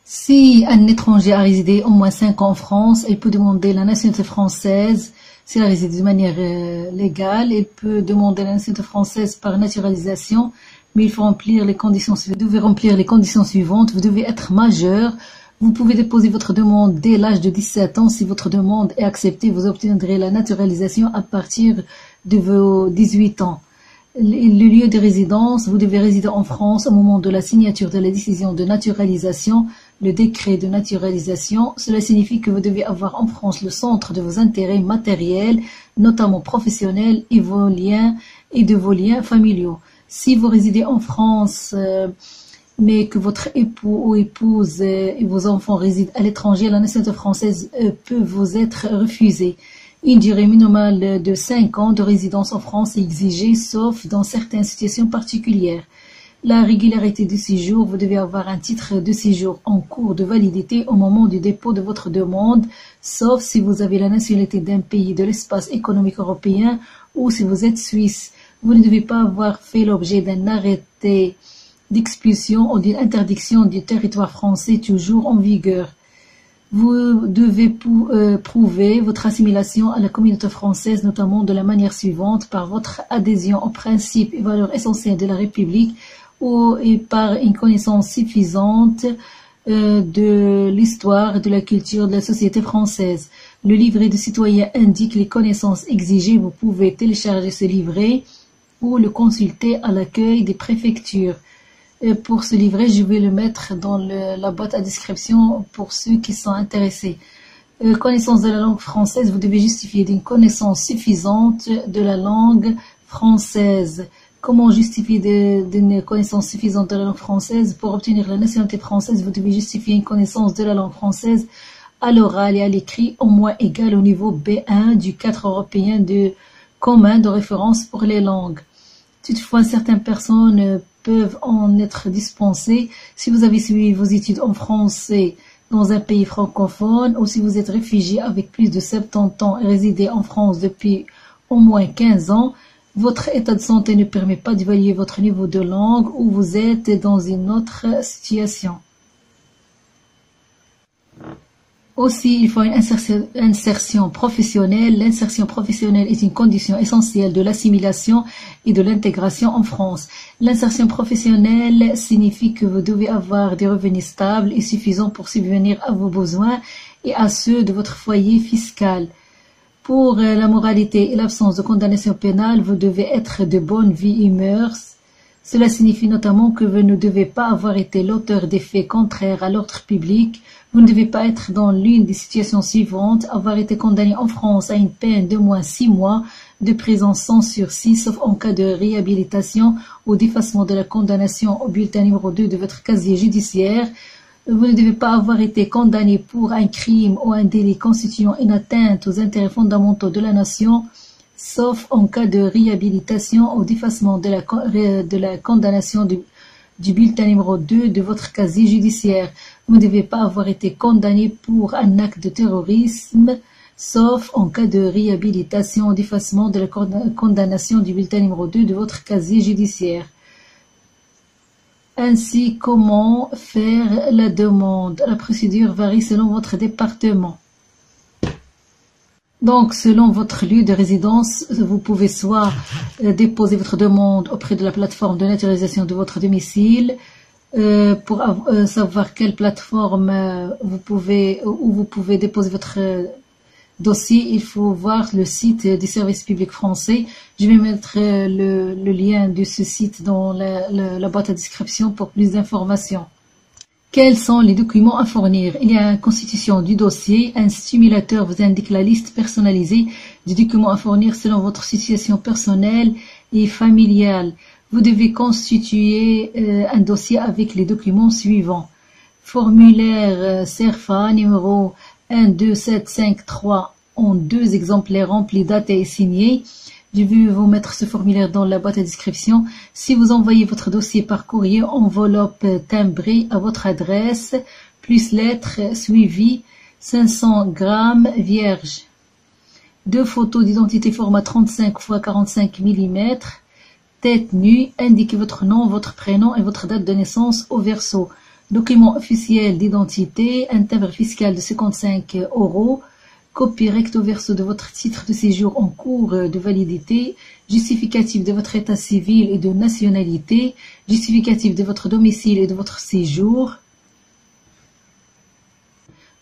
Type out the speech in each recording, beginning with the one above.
Si un étranger a résidé au moins 5 ans en France, il peut demander la nationalité française. S'il a résidé de manière légale, il peut demander la nationalité française par naturalisation, mais il faut remplir les conditions. Vous devez remplir les conditions suivantes. Vous devez être majeur. Vous pouvez déposer votre demande dès l'âge de 17 ans. Si votre demande est acceptée, vous obtiendrez la naturalisation à partir de vos 18 ans. Le lieu de résidence, vous devez résider en France au moment de la signature de la décision de naturalisation, le décret de naturalisation. Cela signifie que vous devez avoir en France le centre de vos intérêts matériels, notamment professionnels et de vos liens familiaux. Si vous résidez en France, mais que votre époux ou épouse et vos enfants résident à l'étranger, la nationalité française peut vous être refusée. Une durée minimale de 5 ans de résidence en France est exigée, sauf dans certaines situations particulières. La régularité du séjour, vous devez avoir un titre de séjour en cours de validité au moment du dépôt de votre demande, sauf si vous avez la nationalité d'un pays de l'espace économique européen ou si vous êtes suisse. Vous ne devez pas avoir fait l'objet d'un arrêté d'expulsion ou d'une interdiction du territoire français toujours en vigueur. Vous devez prouver votre assimilation à la communauté française, notamment de la manière suivante, par votre adhésion aux principes et valeurs essentielles de la République et par une connaissance suffisante de l'histoire et de la culture de la société française. Le livret de citoyen indique les connaissances exigées. Vous pouvez télécharger ce livret ou le consulter à l'accueil des préfectures. Pour ce livret, je vais le mettre dans la boîte à description pour ceux qui sont intéressés. Connaissance de la langue française, vous devez justifier d'une connaissance suffisante de la langue française. Comment justifier d'une connaissance suffisante de la langue française? Pour obtenir la nationalité française, vous devez justifier une connaissance de la langue française à l'oral et à l'écrit au moins égale au niveau B1 du cadre européen commun de référence pour les langues. Toutefois, certaines personnes peuvent en être dispensées si vous avez suivi vos études en français dans un pays francophone ou si vous êtes réfugié avec plus de 70 ans et résidez en France depuis au moins 15 ans. Votre état de santé ne permet pas d'évaluer votre niveau de langue ou vous êtes dans une autre situation. Aussi, il faut une insertion professionnelle. L'insertion professionnelle est une condition essentielle de l'assimilation et de l'intégration en France. L'insertion professionnelle signifie que vous devez avoir des revenus stables et suffisants pour subvenir à vos besoins et à ceux de votre foyer fiscal. Pour la moralité et l'absence de condamnation pénale, vous devez être de bonne vie et mœurs. Cela signifie notamment que vous ne devez pas avoir été l'auteur des faits contraires à l'ordre public. Vous ne devez pas être dans l'une des situations suivantes, avoir été condamné en France à une peine de moins 6 mois de prison sans sursis, sauf en cas de réhabilitation ou d'effacement de la condamnation au bulletin numéro 2 de votre casier judiciaire. Vous ne devez pas avoir été condamné pour un crime ou un délit constituant une atteinte aux intérêts fondamentaux de la nation, sauf en cas de réhabilitation ou d'effacement de la condamnation du bulletin numéro 2 de votre casier judiciaire. Vous ne devez pas avoir été condamné pour un acte de terrorisme, sauf en cas de réhabilitation ou d'effacement de la condamnation du bulletin numéro 2 de votre casier judiciaire. Ainsi, comment faire la demande? La procédure varie selon votre département. Donc, selon votre lieu de résidence, vous pouvez soit déposer votre demande auprès de la plateforme de naturalisation de votre domicile. Pour savoir quelle plateforme où vous pouvez déposer votre dossier, il faut voir le site du service public français. Je vais mettre le lien de ce site dans la boîte à description pour plus d'informations. Quels sont les documents à fournir? Il y a une constitution du dossier. Un simulateur vous indique la liste personnalisée des documents à fournir selon votre situation personnelle et familiale. Vous devez constituer un dossier avec les documents suivants. Formulaire CERFA numéro 12753 en 2 exemplaires remplis, datés et signés. Je vais vous mettre ce formulaire dans la boîte à description. Si vous envoyez votre dossier par courrier, enveloppe timbrée à votre adresse, plus lettres suivies, 500 grammes vierge. 2 photos d'identité format 35 x 45 mm. Tête nue, indiquez votre nom, votre prénom et votre date de naissance au verso. document officiel d'identité, un timbre fiscal de 55 €, copie recto verso de votre titre de séjour en cours de validité, justificatif de votre état civil et de nationalité, justificatif de votre domicile et de votre séjour.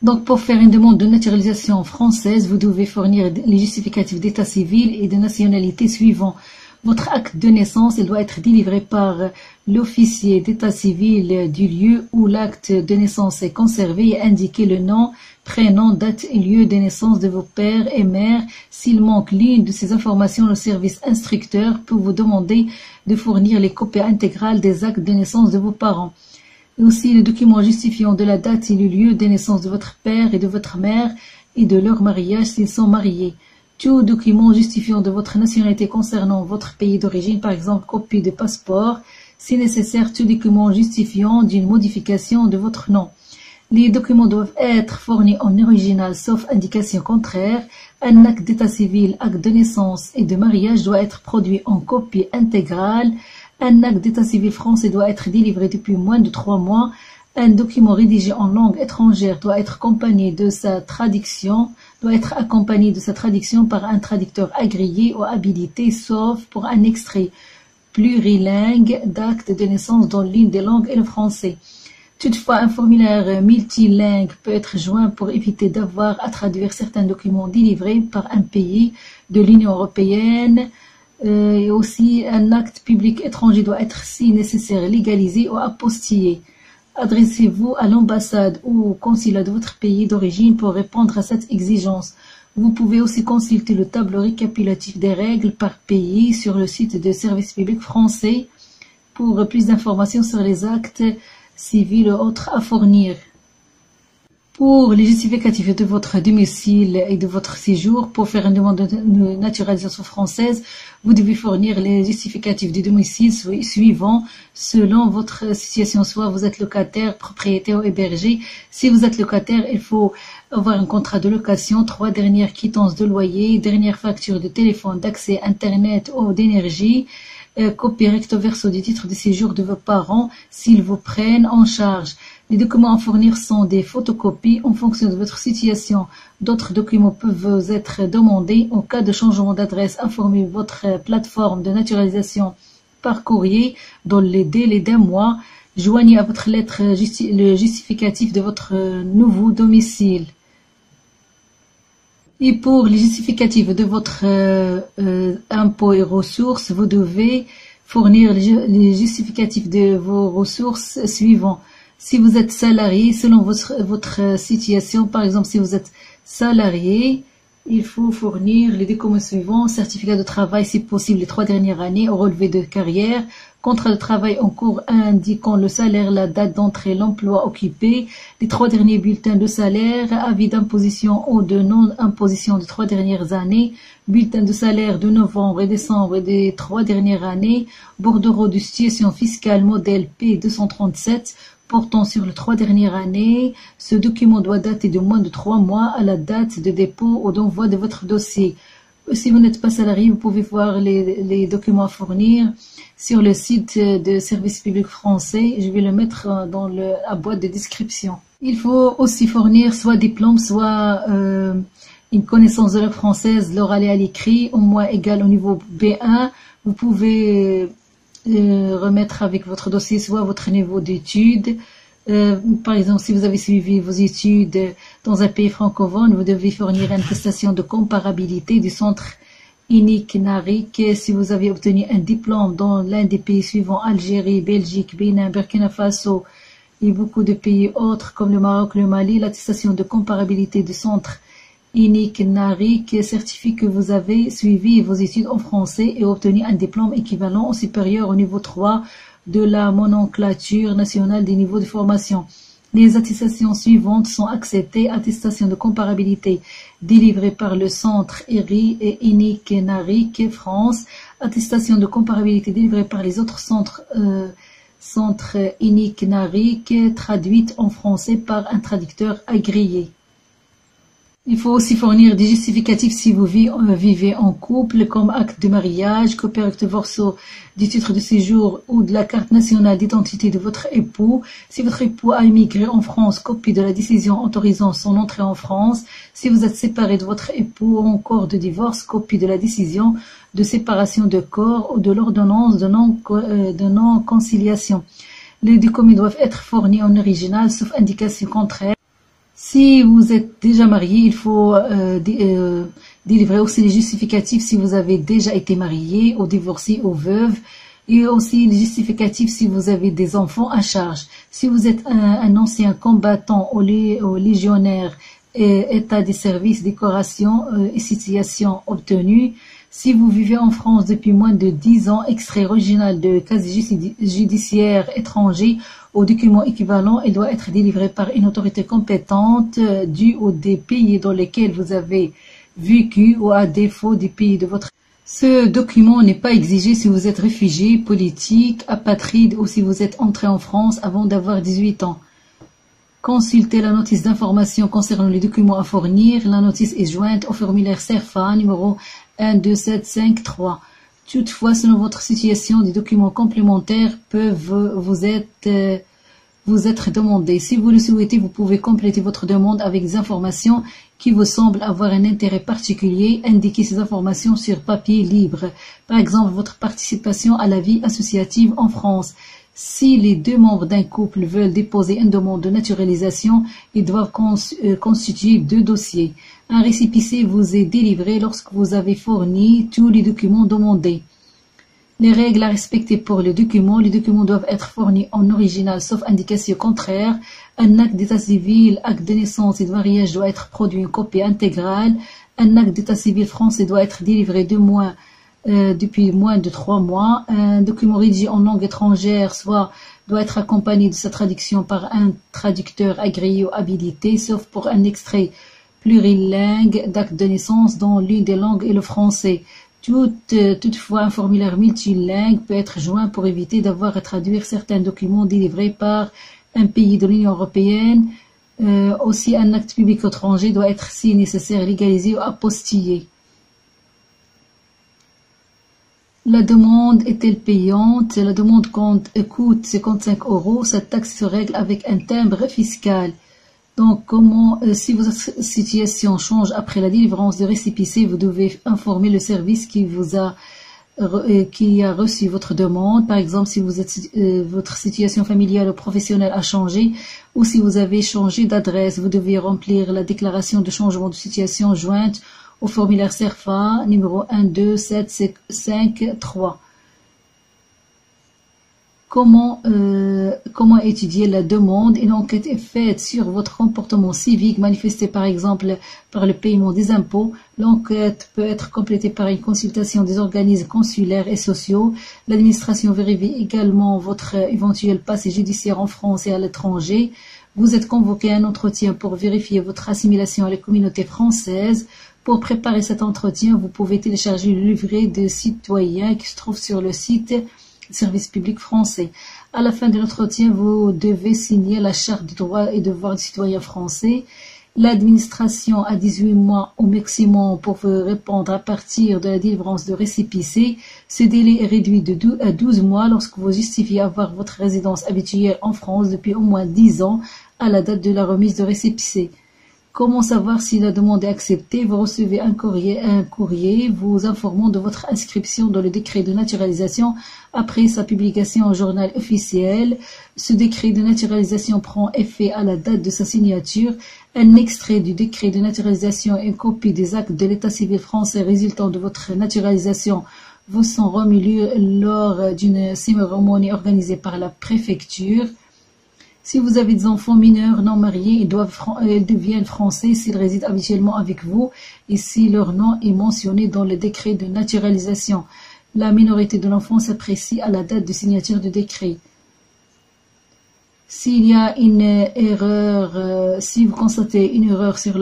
Donc, pour faire une demande de naturalisation française, vous devez fournir les justificatifs d'état civil et de nationalité suivants. Votre acte de naissance, il doit être délivré par l'officier d'état civil du lieu où l'acte de naissance est conservé et indiquer le nom, prénom, date et lieu de naissance de vos pères et mères. S'il manque l'une de ces informations, le service instructeur peut vous demander de fournir les copies intégrales des actes de naissance de vos parents. Et aussi le document justifiant de la date et le lieu de naissance de votre père et de votre mère et de leur mariage s'ils sont mariés. Tout document justifiant de votre nationalité concernant votre pays d'origine, par exemple copie de passeport, si nécessaire, tout document justifiant d'une modification de votre nom. Les documents doivent être fournis en original sauf indication contraire. Un acte d'état civil, acte de naissance et de mariage doit être produit en copie intégrale. Un acte d'état civil français doit être délivré depuis moins de 3 mois. Un document rédigé en langue étrangère doit être accompagné de sa traduction par un traducteur agréé ou habilité, sauf pour un extrait plurilingue d'acte de naissance dans l'une des langues et le français. Toutefois, un formulaire multilingue peut être joint pour éviter d'avoir à traduire certains documents délivrés par un pays de l'Union européenne. Et aussi, un acte public étranger doit être, si nécessaire, légalisé ou apostillé. Adressez-vous à l'ambassade ou au consulat de votre pays d'origine pour répondre à cette exigence. Vous pouvez aussi consulter le tableau récapitulatif des règles par pays sur le site de Service public français pour plus d'informations sur les actes civils et autres à fournir. Pour les justificatifs de votre domicile et de votre séjour, pour faire une demande de naturalisation française, vous devez fournir les justificatifs du domicile suivants selon votre situation. Soit vous êtes locataire, propriétaire ou hébergé. Si vous êtes locataire, il faut avoir un contrat de location, 3 dernières quittances de loyer, dernière facture de téléphone, d'accès Internet ou d'énergie, copie recto verso du titre de séjour de vos parents s'ils vous prennent en charge. Les documents à fournir sont des photocopies en fonction de votre situation. D'autres documents peuvent vous être demandés. En cas de changement d'adresse, informez votre plateforme de naturalisation par courrier dans les délais d'1 mois. Joignez à votre lettre le justificatif de votre nouveau domicile. Et pour les justificatifs de votre impôts et ressources, vous devez fournir les justificatifs de vos ressources suivants. Si vous êtes salarié, selon votre situation, par exemple, si vous êtes salarié, il faut fournir les documents suivants: certificat de travail, si possible, les 3 dernières années, au relevé de carrière, contrat de travail en cours indiquant le salaire, la date d'entrée, l'emploi occupé, les 3 derniers bulletins de salaire, avis d'imposition ou de non-imposition des 3 dernières années, bulletin de salaire de novembre et décembre des 3 dernières années, bordereau de situation fiscale modèle P237, portant sur les 3 dernières années. Ce document doit dater de moins de 3 mois à la date de dépôt ou d'envoi de votre dossier. Si vous n'êtes pas salarié, vous pouvez voir les documents à fournir sur le site de Service public français. Je vais le mettre dans la boîte de description. Il faut aussi fournir soit diplôme, soit une connaissance de la française, l'oral et à l'écrit, au moins égal au niveau B1. Vous pouvez remettre avec votre dossier soit votre niveau d'études. Par exemple, si vous avez suivi vos études dans un pays francophone, vous devez fournir une attestation de comparabilité du centre unique NARIC. Si vous avez obtenu un diplôme dans l'un des pays suivants, Algérie, Belgique, Bénin, Burkina Faso et beaucoup de pays autres comme le Maroc, le Mali, l'attestation de comparabilité du centre unique NARIC certifie que vous avez suivi vos études en français et obtenu un diplôme équivalent ou supérieur au niveau 3 de la nomenclature nationale des niveaux de formation. Les attestations suivantes sont acceptées: attestation de comparabilité délivrée par le centre ERI et unique NARIC France, attestation de comparabilité délivrée par les autres centres unique NARIC traduite en français par un traducteur agréé. Il faut aussi fournir des justificatifs si vous vivez en couple, comme acte de mariage, copie recto verso du titre de séjour ou de la carte nationale d'identité de votre époux. Si votre époux a immigré en France, copie de la décision autorisant son entrée en France. Si vous êtes séparé de votre époux ou en cours de divorce, copie de la décision de séparation de corps ou de l'ordonnance de non-conciliation. Les documents doivent être fournis en original, sauf indication contraire. Si vous êtes déjà marié, il faut délivrer aussi les justificatifs si vous avez déjà été marié ou divorcé ou veuve, et aussi les justificatifs si vous avez des enfants à charge. Si vous êtes un ancien combattant ou légionnaire, état des services, décoration et situation obtenue. Si vous vivez en France depuis moins de 10 ans, extrait original de casier judiciaire étranger ou document équivalent, il doit être délivré par une autorité compétente du ou des pays dans lesquels vous avez vécu ou à défaut des pays de votre. Ce document n'est pas exigé si vous êtes réfugié, politique, apatride ou si vous êtes entré en France avant d'avoir 18 ans. Consultez la notice d'information concernant les documents à fournir. La notice est jointe au formulaire CERFA numéro 12753. Toutefois, selon votre situation, des documents complémentaires peuvent vous être demandés. Si vous le souhaitez, vous pouvez compléter votre demande avec des informations qui vous semblent avoir un intérêt particulier. Indiquez ces informations sur papier libre. Par exemple, votre participation à la vie associative en France. Si les deux membres d'un couple veulent déposer une demande de naturalisation, ils doivent constituer 2 dossiers. Un récépissé vous est délivré lorsque vous avez fourni tous les documents demandés. Les règles à respecter pour les documents doivent être fournis en original sauf indication contraire. Un acte d'état civil, acte de naissance et de mariage doit être produit en copie intégrale. Un acte d'état civil français doit être délivré depuis moins de 3 mois. Un document rédigé en langue étrangère doit être accompagné de sa traduction par un traducteur agréé ou habilité, sauf pour un extrait plurilingue d'acte de naissance dont l'une des langues est le français. Toutefois, un formulaire multilingue peut être joint pour éviter d'avoir à traduire certains documents délivrés par un pays de l'Union européenne. Aussi, un acte public étranger doit être, si nécessaire, légalisé ou apostillé. La demande est-elle payante? La demande coûte 55 €. Cette taxe se règle avec un timbre fiscal. Donc, si votre situation change après la délivrance de récépissé, vous devez informer le service qui a reçu votre demande. Par exemple, si votre situation familiale ou professionnelle a changé, ou si vous avez changé d'adresse, vous devez remplir la déclaration de changement de situation jointe au formulaire CERFA numéro 12753. Comment étudier la demande? Une enquête est faite sur votre comportement civique manifesté par exemple par le paiement des impôts. L'enquête peut être complétée par une consultation des organismes consulaires et sociaux. L'administration vérifie également votre éventuel passé judiciaire en France et à l'étranger. Vous êtes convoqué à un entretien pour vérifier votre assimilation à la communauté française. Pour préparer cet entretien, vous pouvez télécharger le livret de citoyen qui se trouve sur le site Service public français. À la fin de l'entretien, vous devez signer la charte des droits et devoirs du citoyen français. L'administration a 18 mois au maximum pour vous répondre à partir de la délivrance de récépissé. Ce délai est réduit à 12 mois lorsque vous justifiez avoir votre résidence habituelle en France depuis au moins 10 ans à la date de la remise de récépissé. Comment savoir si la demande est acceptée? Vous recevez un courrier vous informant de votre inscription dans le décret de naturalisation après sa publication au journal officiel. Ce décret de naturalisation prend effet à la date de sa signature. Un extrait du décret de naturalisation et une copie des actes de l'état civil français résultant de votre naturalisation vous sont remis lors d'une cérémonie organisée par la préfecture. Si vous avez des enfants mineurs non mariés, ils deviennent français s'ils résident habituellement avec vous et si leur nom est mentionné dans le décret de naturalisation. La minorité de l'enfant s'apprécie à la date de signature du décret. S'il y a une erreur, si vous constatez une erreur sur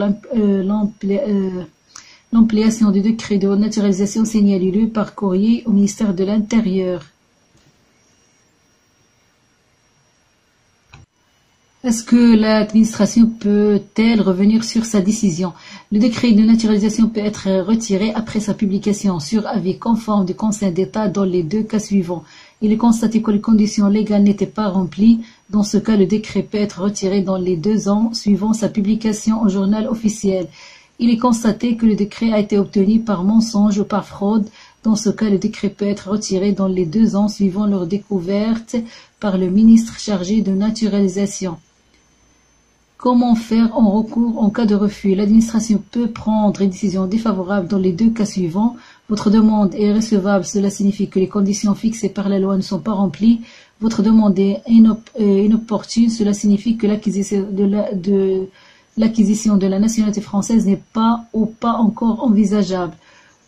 l'ampliation du décret de naturalisation, signalez-le par courrier au ministère de l'Intérieur. Est-ce que l'administration peut-elle revenir sur sa décision? Le décret de naturalisation peut être retiré après sa publication sur avis conforme du Conseil d'État dans les deux cas suivants. Il est constaté que les conditions légales n'étaient pas remplies. Dans ce cas, le décret peut être retiré dans les 2 ans suivant sa publication au journal officiel. Il est constaté que le décret a été obtenu par mensonge ou par fraude. Dans ce cas, le décret peut être retiré dans les 2 ans suivant leur découverte par le ministre chargé de naturalisation. Comment faire en recours en cas de refus? L'administration peut prendre une décision défavorable dans les 2 cas suivants. Votre demande est recevable, cela signifie que les conditions fixées par la loi ne sont pas remplies. Votre demande est inopportune, cela signifie que l'acquisition de la nationalité française n'est pas ou pas encore envisageable.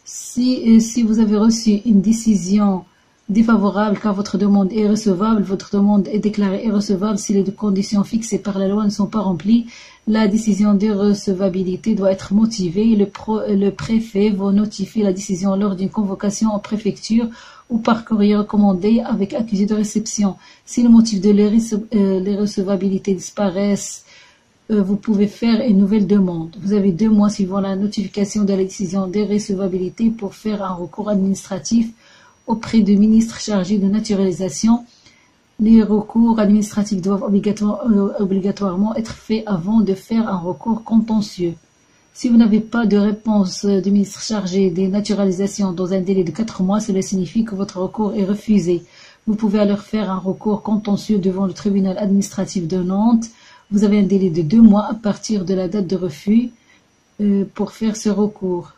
Si vous avez reçu une décision défavorable car votre demande est recevable, votre demande est déclarée irrecevable si les conditions fixées par la loi ne sont pas remplies. La décision d'irrecevabilité doit être motivée. Le préfet va notifier la décision lors d'une convocation en préfecture ou par courrier recommandé avec accusé de réception. Si le motif de l'irrecevabilité disparaisse, vous pouvez faire une nouvelle demande. Vous avez 2 mois suivant la notification de la décision d'irrecevabilité pour faire un recours administratif auprès du ministre chargé de naturalisation. Les recours administratifs doivent obligatoirement être faits avant de faire un recours contentieux. Si vous n'avez pas de réponse du ministre chargé des naturalisations dans un délai de 4 mois, cela signifie que votre recours est refusé. Vous pouvez alors faire un recours contentieux devant le tribunal administratif de Nantes. Vous avez un délai de 2 mois à partir de la date de refus pour faire ce recours.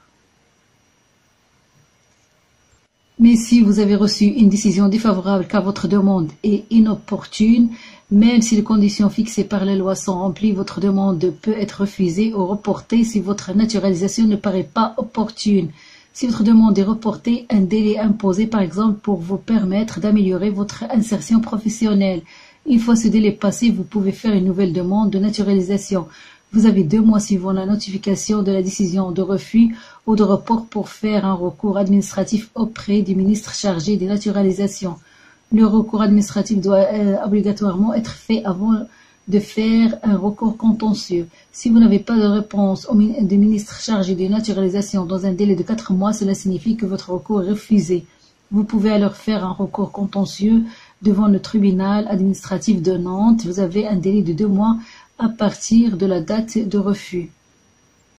Mais si vous avez reçu une décision défavorable car votre demande est inopportune, même si les conditions fixées par la loi sont remplies, votre demande peut être refusée ou reportée si votre naturalisation ne paraît pas opportune. Si votre demande est reportée, un délai imposé par exemple pour vous permettre d'améliorer votre insertion professionnelle. Une fois ce délai passé, vous pouvez faire une nouvelle demande de naturalisation. Vous avez 2 mois suivant la notification de la décision de refus ou de report pour faire un recours administratif auprès du ministre chargé des naturalisations. Le recours administratif doit obligatoirement être fait avant de faire un recours contentieux. Si vous n'avez pas de réponse du ministre chargé des naturalisations dans un délai de 4 mois, cela signifie que votre recours est refusé. Vous pouvez alors faire un recours contentieux devant le tribunal administratif de Nantes. Vous avez un délai de 2 mois à partir de la date de refus.